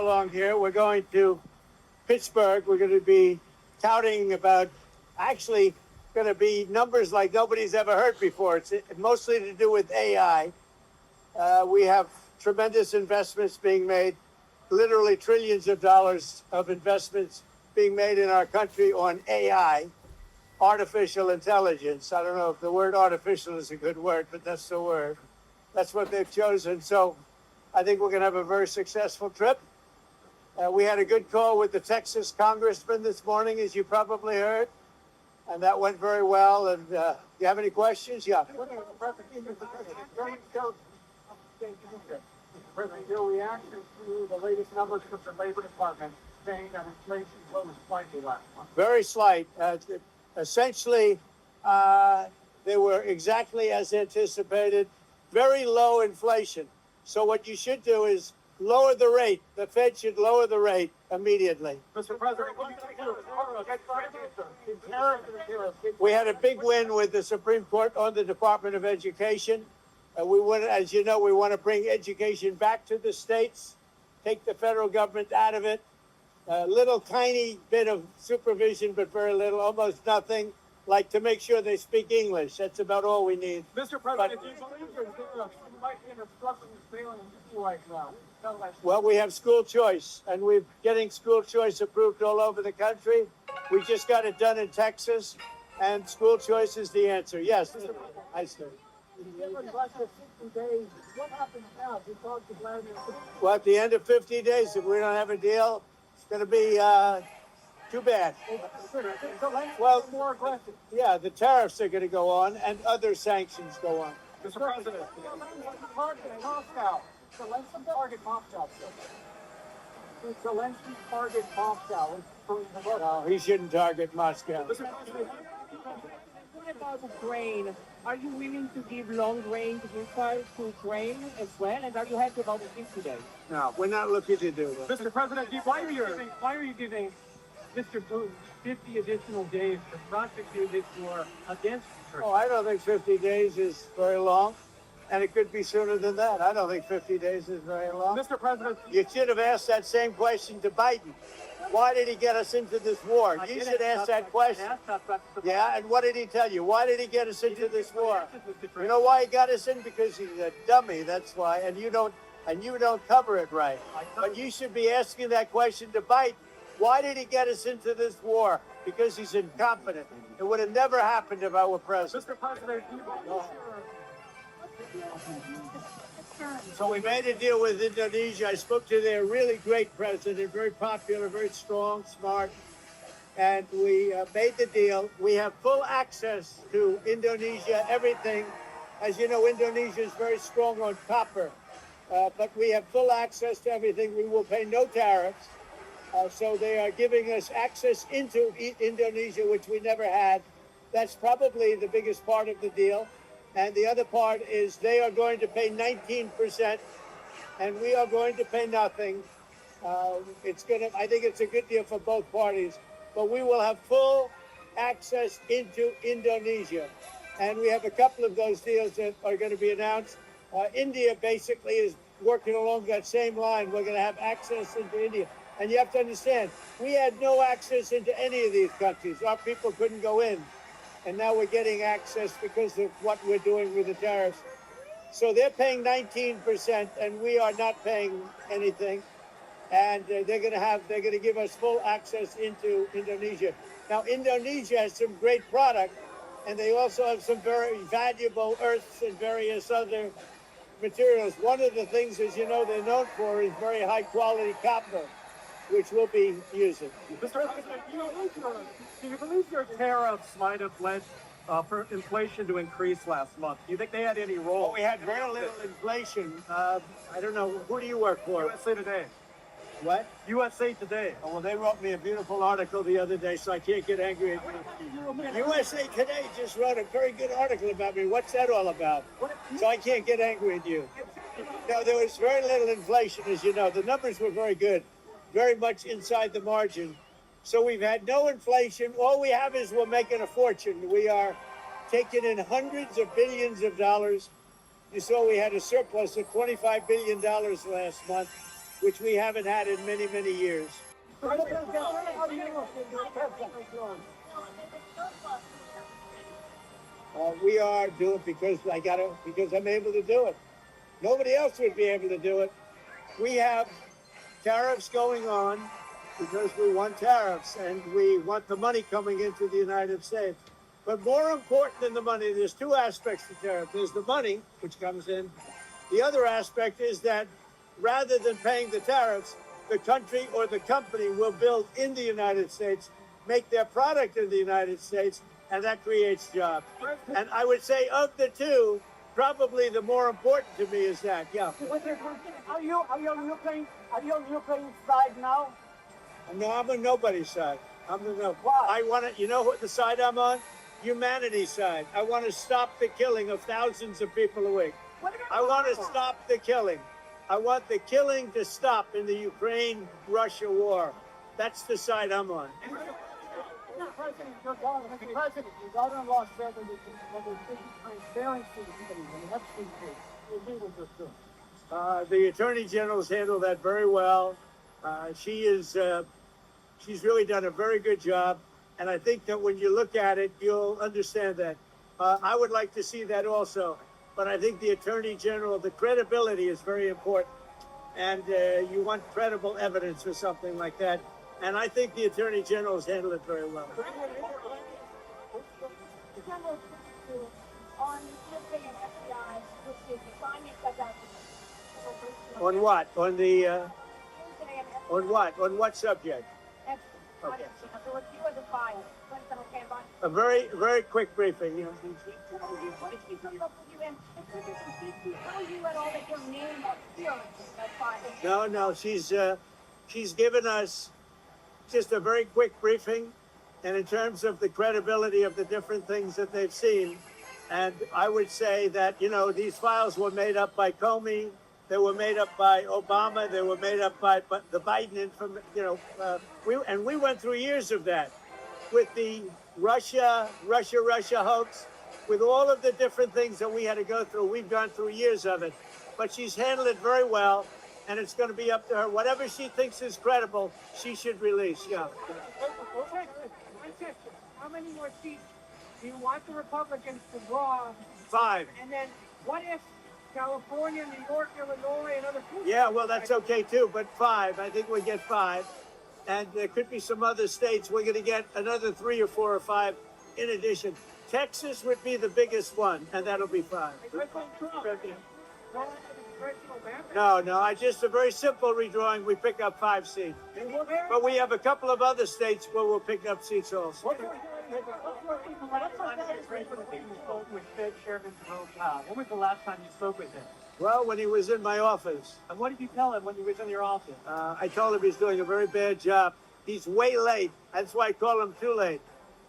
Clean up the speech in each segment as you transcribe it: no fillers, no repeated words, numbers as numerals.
along here. We're going to Pittsburgh. We're going to be touting about, actually, going to be numbers like nobody's ever heard before. It's mostly to do with AI. We have tremendous investments being made, literally trillions of dollars of investments being made in our country on AI, artificial intelligence. I don't know if the word artificial is a good word, but that's the word. That's what they've chosen. So I think we're going to have a very successful trip. We had a good call with the Texas congressman this morning, as you probably heard, and that went very well. And do you have any questions? Yeah. President, your reaction to the latest numbers from the Labor Department saying that inflation rose slightly last month? Very slight. Essentially, they were exactly as anticipated. Very low inflation. So what you should do is lower the rate. The Fed should lower the rate immediately. Mr. President, we had a big win with the Supreme Court on the Department of Education. We want, as you know, we want to bring education back to the states, take the federal government out of it. A little tiny bit of supervision, but very little, almost nothing, like to make sure they speak English. That's about all we need. Mr. President, do you believe there might be an obstruction of failing right now? Well, we have school choice, and we're getting school choice approved all over the country. We just got it done in Texas, and school choice is the answer. Yes, I see. What happens now? Well, at the end of 50 days, if we don't have a deal, it's going to be too bad. Well, more aggressive. Yeah, the tariffs are going to go on, and other sanctions go on. Mr. President, target Moscow. Zelensky target Moscow. Zelensky target Moscow. No, he shouldn't target Moscow. What about Ukraine? Are you willing to give long-range missiles to Ukraine as well? And are you happy about the 50 days? No, we're not looking to do that. Mr. President, why are you giving Mr. Putin 50 additional days to prosecute this war against Turkey? Oh, I don't think 50 days is very long, and it could be sooner than that. I don't think 50 days is very long. Mr. President, you should have asked that same question to Biden. Why did he get us into this war? You should ask that question. Yeah, and what did he tell you? Why did he get us into this war? You know why he got us in? Because he's a dummy. That's why. And you don't cover it right. But you should be asking that question to Biden. Why did he get us into this war? Because he's incompetent. It would have never happened if I were president. Mr. President, So we made a deal with Indonesia. I spoke to their really great president, very popular, very strong, smart. And we made the deal. We have full access to Indonesia, everything. As you know, Indonesia is very strong on copper. But we have full access to everything. We will pay no tariffs. So they are giving us access into Indonesia, which we never had. That's probably the biggest part of the deal. And the other part is they are going to pay 19%, and we are going to pay nothing. I think it's a good deal for both parties. But we will have full access into Indonesia. And we have a couple of those deals that are going to be announced. India basically is working along that same line. We're going to have access into India. And you have to understand, we had no access into any of these countries. Our people couldn't go in. And now we're getting access because of what we're doing with the tariffs. So they're paying 19%, and we are not paying anything. And they're going to give us full access into Indonesia. Now, Indonesia has some great product, and they also have some very valuable earths and various other materials. One of the things, as you know, they're known for is very high quality copper, which we'll be using. Mr. President, do you believe your tariffs might have led for inflation to increase last month? Do you think they had any role? Well, we had very little inflation. I don't know. Who do you work for? USA Today. What? USA Today. Oh, well, they wrote me a beautiful article the other day, so I can't get angry at me. USA Today just wrote a very good article about me. What's that all about? So I can't get angry at you. No, there was very little inflation, as you know. The numbers were very good, very much inside the margin. So we've had no inflation. All we have is we're making a fortune. We are taking in hundreds of billions of dollars. You saw we had a surplus of $25 billion last month. which we haven't had in many, many years. We are doing because I'm able to do it. Nobody else would be able to do it. We have tariffs going on because we want tariffs and we want the money coming into the United States. But more important than the money, there's two aspects to tariffs. There's the money, which comes in. The other aspect is that rather than paying the tariffs, the country or the company will build in the United States, make their product in the United States, and that creates jobs. And I would say of the two, probably the more important to me is that, yeah. Are you on Ukraine's side now? No, I'm on nobody's side. I'm the no. Why? I want to, you know what the side I'm on? Humanity's side. I want to stop the killing of thousands of people a week. I want to stop the killing. I want the killing to stop in the Ukraine-Russia war. That's the side I'm on. Your daughter-in-law said that there was transparency in the Epstein case. You agree with this too? The Attorney General's handled that very well. She's really done a very good job. And I think that when you look at it, you'll understand that. I would like to see that also. But I think the Attorney General, the credibility is very important. And you want credible evidence or something like that. And I think the Attorney General has handled it very well. On what? On the, on what? On what subject? Okay. A very, very quick briefing. No, she's given us just a very quick briefing, and in terms of the credibility of the different things that they've seen. And I would say that, these files were made up by Comey, they were made up by Obama, they were made up by the Biden, we went through years of that with the Russia hoax, with all of the different things that we had to go through. We've gone through years of it, but she's handled it very well, and it's going to be up to her. Whatever she thinks is credible, she should release. Yeah. Okay. How many more seats do you want the Republicans to draw? 5. And then what if California, New York, Illinois, and other places? Yeah, well, that's okay too, but 5. I think we get 5. And there could be some other states. We're going to get another 3 or 4 or 5 in addition. Texas would be the biggest one, and that'll be 5. No, just a very simple redrawing. We pick up 5 seats. But we have a couple of other states where we'll pick up seats also. When was the last time you spoke with him? Well, when he was in my office. And what did you tell him when he was in your office? I told him he's doing a very bad job. He's way late. That's why I call him too late.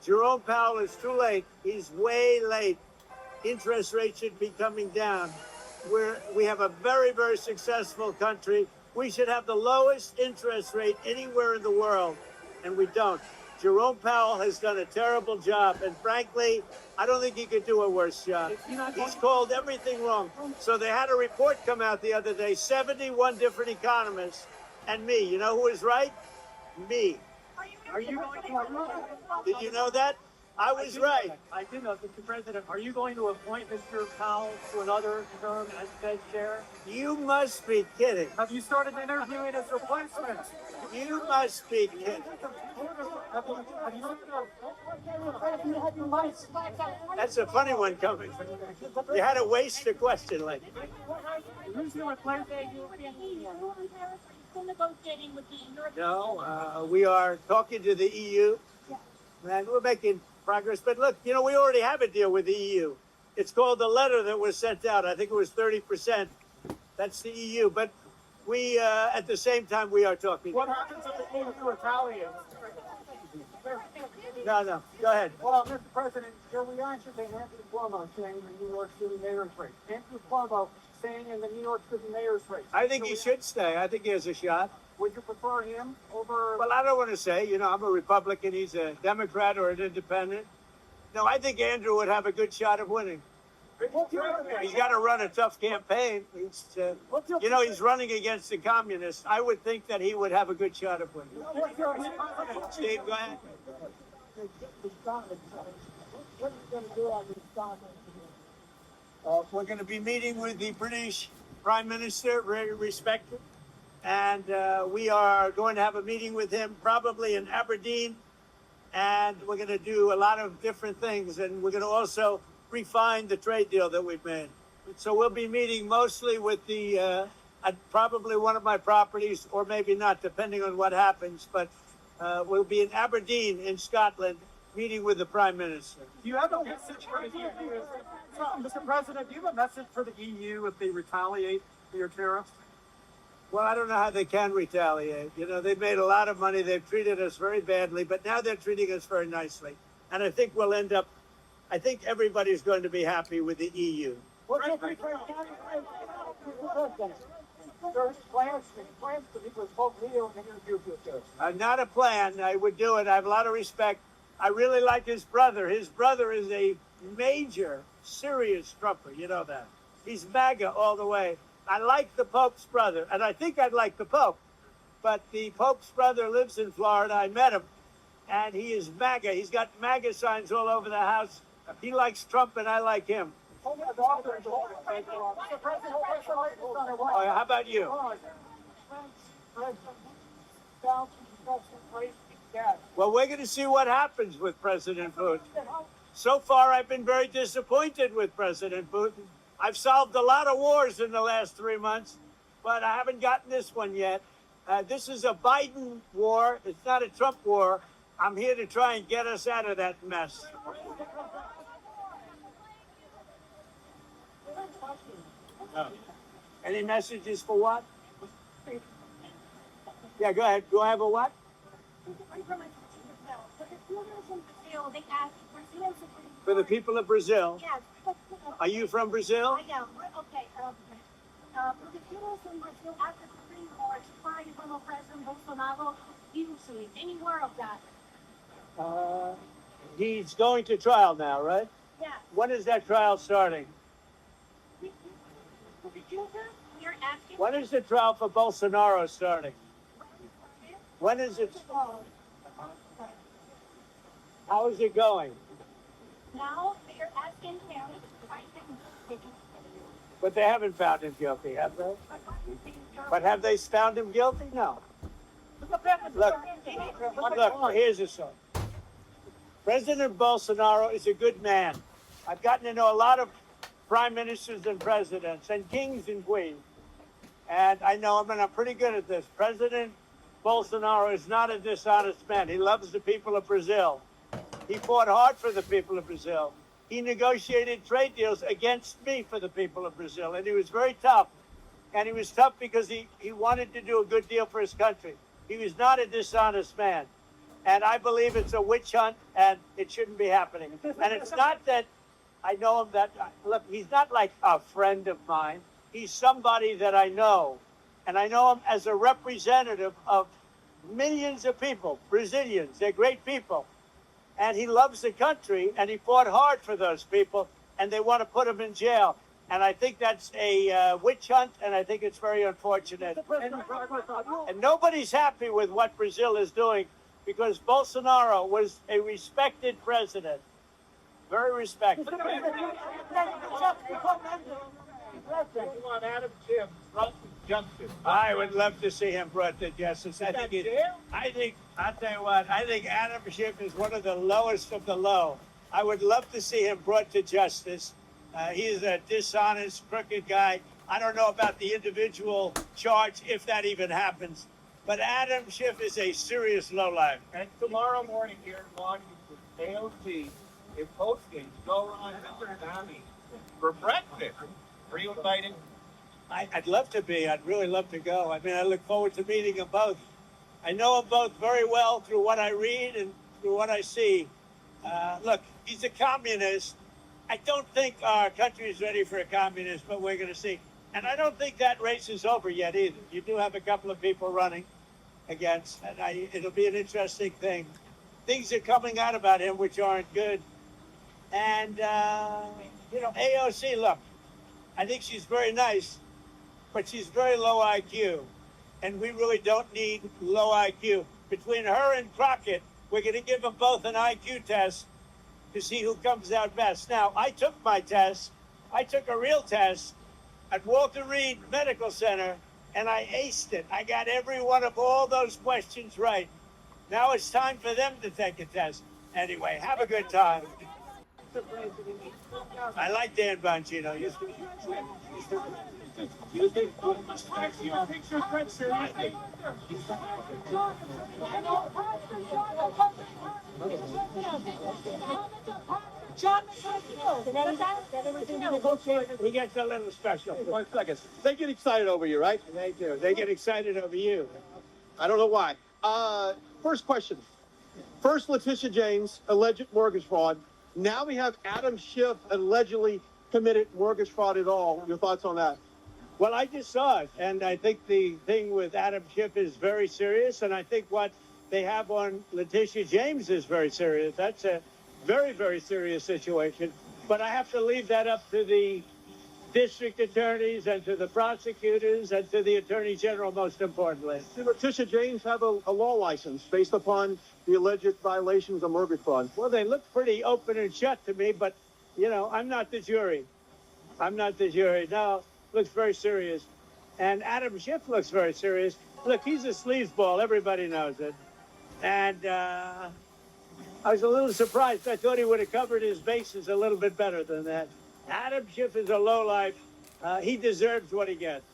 Jerome Powell is too late. He's way late. Interest rates should be coming down. We have a very, very successful country. We should have the lowest interest rate anywhere in the world, and we don't. Jerome Powell has done a terrible job, and frankly, I don't think he could do a worse job. He's called everything wrong. So they had a report come out the other day, 71 different economists, and me. You know who is right? Me. Are you going to... Did you know that? I was right. I did know, Mr. President. Are you going to appoint Mr. Powell to another term as Fed chair? You must be kidding. Have you started interviewing his replacement? You must be kidding. That's a funny one coming. You had to waste a question like that. Who's the replacement? No, we are talking to the EU, and we're making progress. But look, we already have a deal with the EU. It's called the letter that was sent out. I think it was 30%. That's the EU. But we, at the same time, we are talking. What happens if the EU retaliates? No. Go ahead. Well, Mr. President, your reaction to Andrew Cuomo saying in the New York City mayor's race. Andrew Cuomo staying in the New York City mayor's race. I think he should stay. I think he has a shot. Would you prefer him over... Well, I don't want to say. I'm a Republican. He's a Democrat or an independent. No, I think Andrew would have a good shot of winning. He's got to run a tough campaign. He's running against the communists. I would think that he would have a good shot of winning. Steve, go ahead. What are you going to do on this Scotland? We're going to be meeting with the British Prime Minister, very respected, and we are going to have a meeting with him probably in Aberdeen, and we're going to do a lot of different things, and we're going to also refine the trade deal that we've made. So we'll be meeting mostly with the probably one of my properties, or maybe not, depending on what happens, but we'll be in Aberdeen in Scotland meeting with the Prime Minister. Do you have a message for the EU? Mr. President, do you have a message for the EU if they retaliate for your tariffs? Well, I don't know how they can retaliate. They've made a lot of money. They've treated us very badly, but now they're treating us very nicely. And I think I think everybody's going to be happy with the EU. What's your plans to meet with Pope Leo and interview with this? Not a plan. I would do it. I have a lot of respect. I really like his brother. His brother is a major, serious Trumper. You know that. He's MAGA all the way. I like the Pope's brother, and I think I'd like the Pope. But the Pope's brother lives in Florida. I met him, and he is MAGA. He's got MAGA signs all over the house. He likes Trump, and I like him. Oh, How about you? Well, we're going to see what happens with President Putin. So far, I've been very disappointed with President Putin. I've solved a lot of wars in the last 3 months, but I haven't gotten this one yet. This is a Biden war. It's not a Trump war. I'm here to try and get us out of that mess. Any messages for what? Yeah, go ahead. Do I have a what? For the people of Brazil? Yes. Are you from Brazil? I am. Okay. The people from Brazil after the Supreme Court find former President Bolsonaro guilty. Any word of that? He's going to trial now, right? Yes. When is that trial starting? You're asking. When is the trial for Bolsonaro starting? When is it? How is it going? Now you're asking him. But they haven't found him guilty, have they? But have they found him guilty? No. Look, here's the story. President Bolsonaro is a good man. I've gotten to know a lot of prime ministers and presidents and kings and queens. And I know him, and I'm pretty good at this. President Bolsonaro is not a dishonest man. He loves the people of Brazil. He fought hard for the people of Brazil. He negotiated trade deals against me for the people of Brazil, and he was very tough. And he was tough because he wanted to do a good deal for his country. He was not a dishonest man. And I believe it's a witch hunt, and it shouldn't be happening. And it's not that I know him look, he's not like a friend of mine. He's somebody that I know. And I know him as a representative of millions of people, Brazilians. They're great people. And he loves the country, and he fought hard for those people, and they want to put him in jail. And I think that's a witch hunt, and I think it's very unfortunate. And nobody's happy with what Brazil is doing, because Bolsonaro was a respected president. Very respected. I would love to see him brought to justice. I'll tell you what, I think Adam Schiff is one of the lowest of the low. I would love to see him brought to justice. He's a dishonest, crooked guy. I don't know about the individual charge, if that even happens. But Adam Schiff is a serious lowlife. And tomorrow morning here in Washington, AOC is hosting Zoran Nami for breakfast. Are you invited? I'd love to be. I'd really love to go. I mean, I look forward to meeting them both. I know them both very well through what I read and through what I see. Look, he's a communist. I don't think our country is ready for a communist, but we're going to see. And I don't think that race is over yet either. You do have a couple of people running against, and it'll be an interesting thing. Things are coming out about him which aren't good. And You know, AOC, look, I think she's very nice, but she's very low IQ. And we really don't need low IQ. Between her and Crockett, we're going to give them both an IQ test to see who comes out best. Now, I took my test. I took a real test at Walter Reed Medical Center, and I aced it. I got every one of all those questions right. Now it's time for them to take a test. Anyway, have a good time. I like Dan Bongino. He gets a little special. 1 second. They get excited over you, right? They do. They get excited over you. I don't know why. First question. First, Letitia James, alleged mortgage fraud. Now we have Adam Schiff allegedly committed mortgage fraud at all. Your thoughts on that? Well, I just saw it, and I think the thing with Adam Schiff is very serious, and I think what they have on Letitia James is very serious. That's a very, very serious situation. But I have to leave that up to the district attorneys and to the prosecutors and to the attorney general, most importantly. Did Letitia James have a law license based upon the alleged violations of mortgage fraud? Well, they look pretty open and shut to me, but, you know, I'm not the jury. I'm not the jury. No, looks very serious. And Adam Schiff looks very serious. Look, he's a sleazeball. Everybody knows it. And I was a little surprised. I thought he would have covered his bases a little bit better than that. Adam Schiff is a lowlife. He deserves what he gets.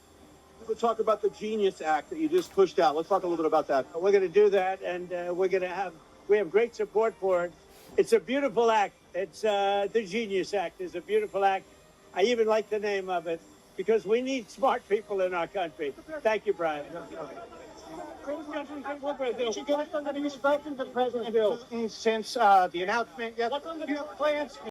We'll talk about the Genius Act that you just pushed out. Let's talk a little bit about that. We're going to do that, and we have great support for it. It's a beautiful act. It's the Genius Act is a beautiful act. I even like the name of it because we need smart people in our country. Thank you, Brian. Since the announcement, yes, you have plans